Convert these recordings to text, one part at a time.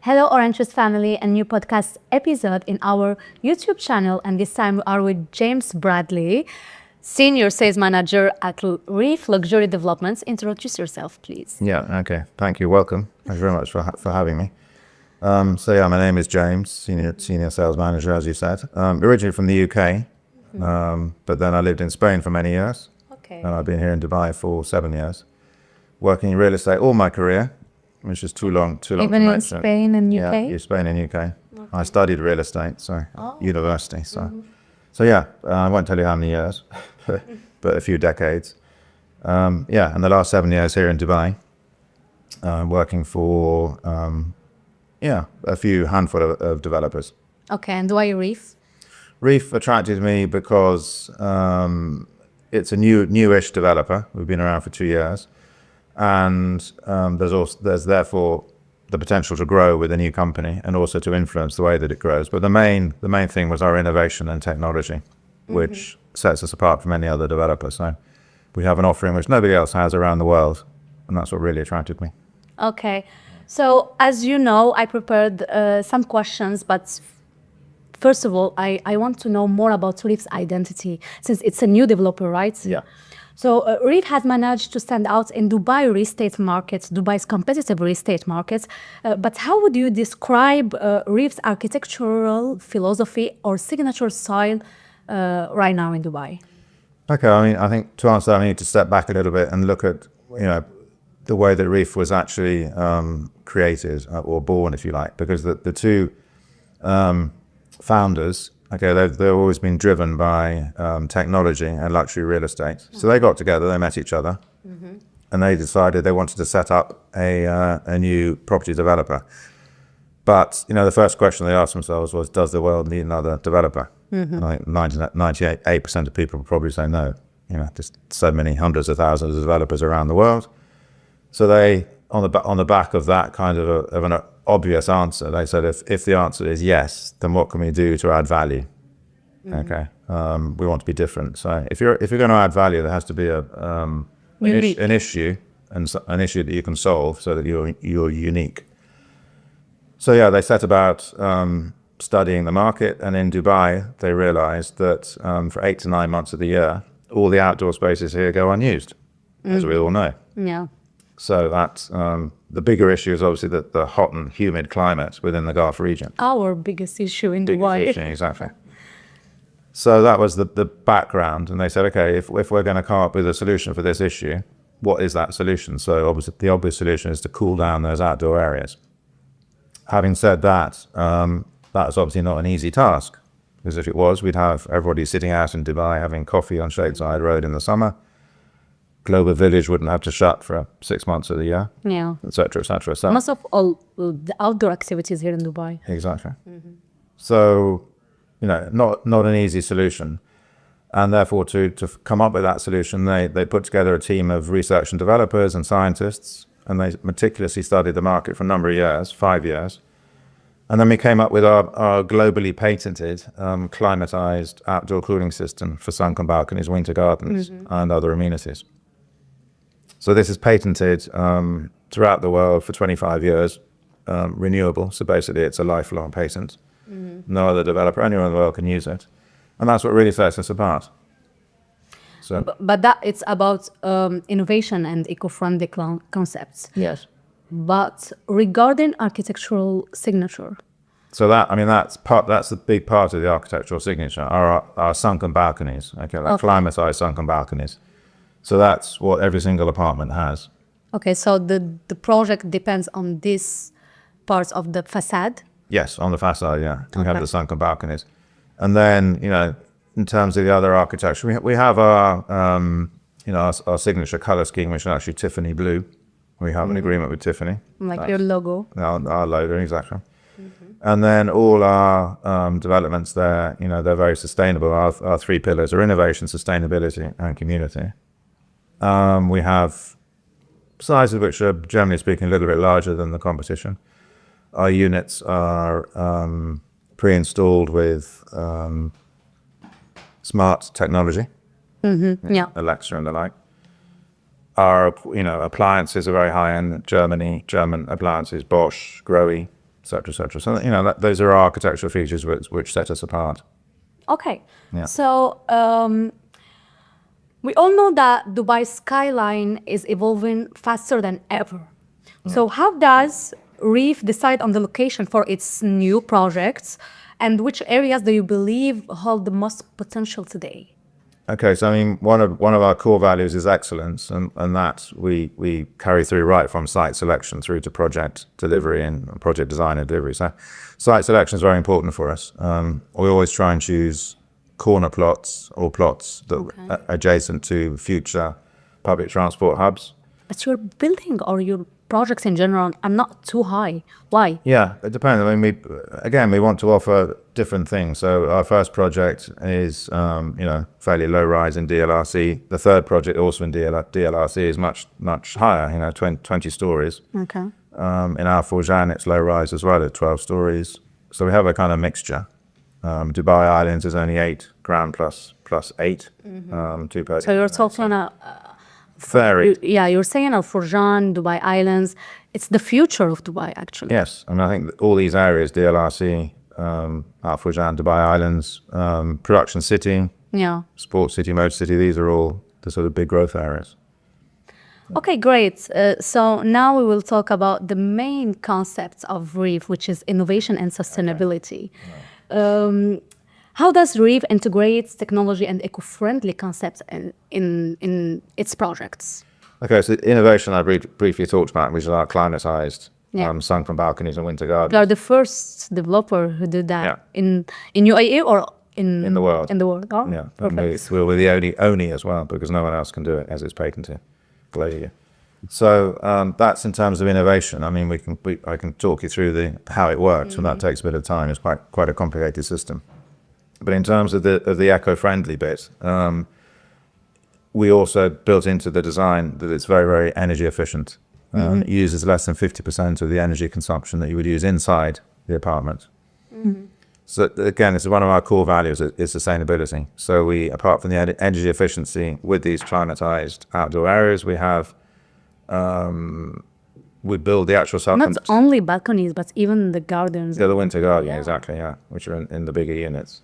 Hello, Aurantius family, a new podcast episode in our YouTube channel, and this time we are with James Bradley, Senior Sales Manager at Reef Luxury Developments. Introduce yourself, please. Yeah, okay. Thank you. Welcome. Thank you very much for having me. My name is James, Senior Sales Manager, as you said. Originally from the UK, but then I lived in Spain for many years. Okay. And I've been here in Dubai for 7 years, working in real estate all my career, which is too long to Even in mention. Spain and UK? Yeah, Spain and UK. Okay. I studied real estate, university. I won't tell you how many years, but a few decades. And the last 7 years here in Dubai, working for a few handful of developers. Okay, and why Reef? Reef attracted me because it's a newish developer. We've been around for 2 years, and there's therefore the potential to grow with a new company and also to influence the way that it grows. But the main thing was our innovation and technology, which sets us apart from any other developer. So we have an offering which nobody else has around the world, and that's what really attracted me. Okay, so as you know, I prepared some questions, but first of all, I want to know more about Reef's identity, since it's a new developer, right? Yeah. So Reef has managed to stand out in Dubai real estate markets, Dubai's competitive real estate markets. But how would you describe Reef's architectural philosophy or signature style right now in Dubai? Okay, I think to answer that, I need to step back a little bit and look at, the way that Reef was actually created or born, if you like, because the two founders, they've always been driven by technology and luxury real estate. So they got together, they met each other, and they decided they wanted to set up a new property developer. But, the first question they asked themselves was, does the world need another developer? And I think 98% of people would probably say no. There's so many hundreds of thousands of developers around the world. So they, on the back of that kind of an obvious answer, they said, if the answer is yes, then what can we do to add value? Okay, we want to be different. So if you're going to add value, there has to be an issue and an issue that you can solve so that you're unique. So they set about studying the market, and in Dubai they realized that for 8 to 9 months of the year, all the outdoor spaces here go unused, as we all know. Yeah. So that's the bigger issue is obviously the hot and humid climate within the Gulf region. Our biggest issue in Dubai. Exactly. So that was the background, and they said, okay, if we're going to come up with a solution for this issue, what is that solution? So obviously the obvious solution is to cool down those outdoor areas. Having said that, that's obviously not an easy task, because if it was, we'd have everybody sitting out in Dubai having coffee on Shadeside Road in the summer. Global Village wouldn't have to shut for 6 months of the year, et cetera, et cetera. So most of all the outdoor activities here in Dubai. Exactly. So, not an easy solution. And therefore, to come up with that solution, they put together a team of research and developers and scientists, and they meticulously studied the market for a number of years, 5 years. And then we came up with our globally patented climatized outdoor cooling system for sunken balconies, winter gardens, and other amenities. So this is patented throughout the world for 25 years, renewable. So basically it's a lifelong patent. No other developer anywhere in the world can use it. And that's what really sets us apart. So, but that it's about innovation and eco-friendly concepts. yes. But regarding architectural signature. So that's the big part of the architectural signature, our sunken balconies, climatized sunken balconies. So that's what every single apartment has. Okay, so the project depends on this part of the facade? Yes, on the facade, yeah. We have the sunken balconies. And then, in terms of the other architecture, we have our signature color scheme, which is actually Tiffany blue. We have an agreement with Tiffany. Like your logo. Our logo, exactly. And then all our developments there, they're very sustainable. Our 3 pillars are innovation, sustainability, and community. We have sizes which are, generally speaking, a little bit larger than the competition. Our units are pre-installed with smart technology, Alexa and the like. Our appliances are very high-end. German appliances, Bosch, Grohe, cetera, et cetera. So, those are architectural features which set us apart. Okay. Yeah. So we all know that Dubai skyline is evolving faster than ever. So how does Reef decide on the location for its new projects, and which areas do you believe hold the most potential today? Okay, so one of our core values is excellence, and that we carry through right from site selection through to project delivery and project design and delivery. So site selection is very important for us. We always try and choose corner plots or plots that are adjacent to future public transport hubs. But your building or your projects in general are not too high. Why? Yeah, it depends. We want to offer different things. So our first project is, fairly low rise in DLRC. The third project, also in DLRC, is much higher, 20 stories. Okay. In our Forjan, it's low rise as well at 12 stories. So we have a kind of mixture. Dubai Islands is only 8 grand plus 8, 2 per. So you're talking Very. you're saying Al Furjan, Dubai Islands. It's the future of Dubai, actually. Yes, I think that all these areas, DLRC, Al Furjan, Dubai Islands, Production City, Yeah. Sports City, Motor City, these are all the sort of big growth areas. Okay, great. So now we will talk about the main concepts of Reef, which is innovation and sustainability. How does Reef integrate technology and eco-friendly concepts in its projects? Okay, so innovation I briefly talked about, which is our climatized sunken balconies and winter gardens. You are the first developer who did that in UAE or in the world. In the world. Oh, Yeah, perfect. we're the only as well, because no one else can do it as it's patented globally. So that's in terms of innovation. I can talk you through how it works, and that takes a bit of time. It's quite a complicated system. But in terms of the eco-friendly bit, we also built into the design that it's very, very energy efficient. It uses less than 50% of the energy consumption that you would use inside the apartment. So again, it's one of our core values is sustainability. So we, apart from the energy efficiency with these climatized outdoor areas, we have, we build the actual Not only balconies, but even the gardens. the winter garden, exactly, which are in the bigger units.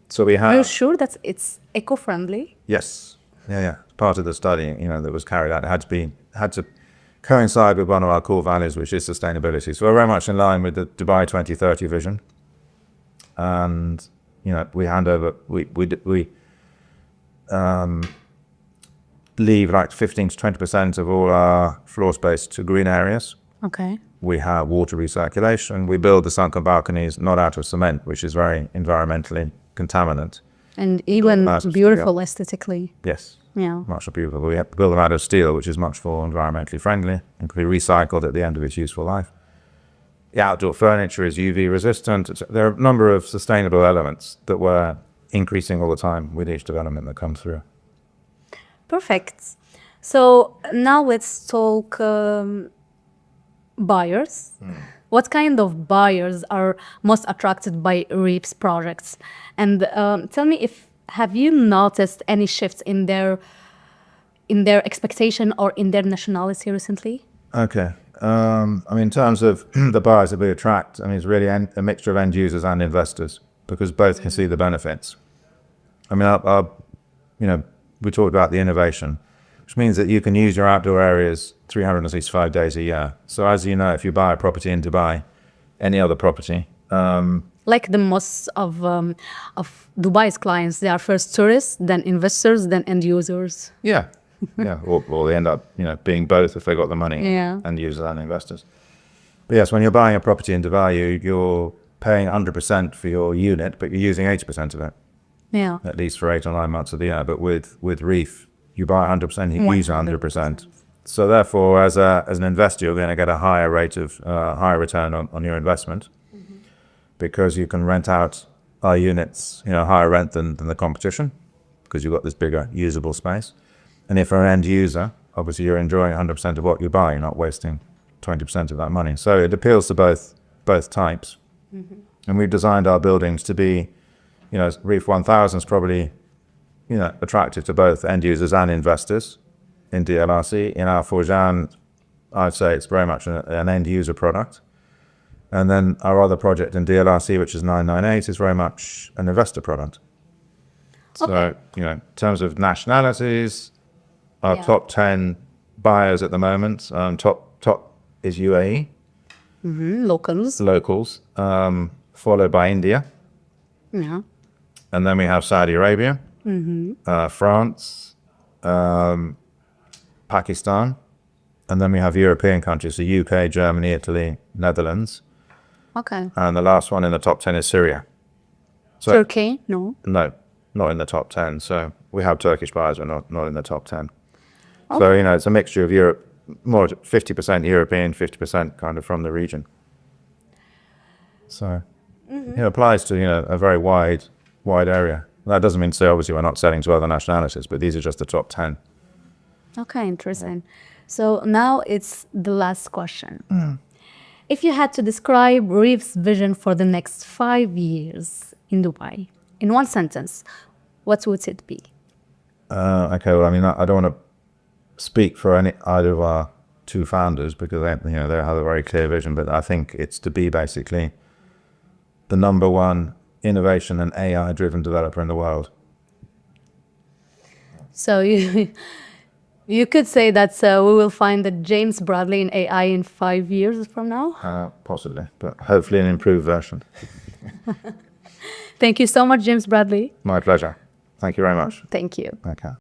So we have. Are you sure that it's eco-friendly? Yes. Yeah. Part of the study, that was carried out, had to coincide with one of our core values, which is sustainability. So we're very much in line with the Dubai 2030 vision. And, we hand over, we leave like 15 to 20% of all our floor space to green areas. Okay. We have water recirculation. We build the sunken balconies not out of cement, which is very environmentally contaminant. And even beautiful aesthetically. Yes. Yeah. Much more beautiful. We have to build them out of steel, which is much more environmentally friendly and can be recycled at the end of its useful life. The outdoor furniture is UV resistant. There are a number of sustainable elements that we're increasing all the time with each development that comes through. Perfect. So now let's talk buyers. What kind of buyers are most attracted by Reef's projects? And tell me, have you noticed any shifts in their expectation or in their nationality recently? Okay. In terms of the buyers that we attract, it's really a mixture of end users and investors, because both can see the benefits. We talked about the innovation, which means that you can use your outdoor areas 365 days a year. So as you know, if you buy a property in Dubai, any other property, like the most of Dubai's clients, they are first tourists, then investors, then end users. Yeah. Or they end up, being both if they got the money, end users and investors. But yes, when you're buying a property in Dubai, you're paying 100% for your unit, but you're using 80% of it. Yeah. At least for 8 or 9 months of the year. But with Reef, you buy 100%, you use 100%. So therefore, as an investor, you're going to get a higher rate of higher return on your investment, because you can rent out our units, higher rent than the competition, because you've got this bigger usable space. And if you're an end user, obviously you're enjoying 100% of what you buy. You're not wasting 20% of that money. So it appeals to both types. And we've designed our buildings to be, Reef 1000 is probably, attractive to both end users and investors in DLRC. In our Forjan, I'd say it's very much an end user product. And then our other project in DLRC, which is 998, is very much an investor product. So, in terms of nationalities, our top 10 buyers at the moment, top is UAE, Locals. followed by India. Yeah. And then we have Saudi Arabia, France, Pakistan, and then we have European countries, the UK, Germany, Italy, Netherlands. Okay. And the last one in the top 10 is Syria. So, Turkey? No. no, not in the top 10. So we have Turkish buyers, but not in the top 10. So, it's a mixture of Europe, more 50% European, 50% kind of from the region. So it applies to, a very wide area. That doesn't mean to say, obviously, we're not selling to other nationalities, but these are just the top 10. Okay, interesting. So now it's the last question. If you had to describe Reef's vision for the next 5 years in Dubai, in one sentence, what would it be? Okay, well, I mean, I don't want to speak for either of our two founders because they have a very clear vision, but I think it's to be basically the number one innovation and AI-driven developer in the world. So you could say that we will find the James Bradley in AI in 5 years from now? Possibly, but hopefully an improved version. Thank you so much, James Bradley. My pleasure. Thank you very much. Thank you. Okay.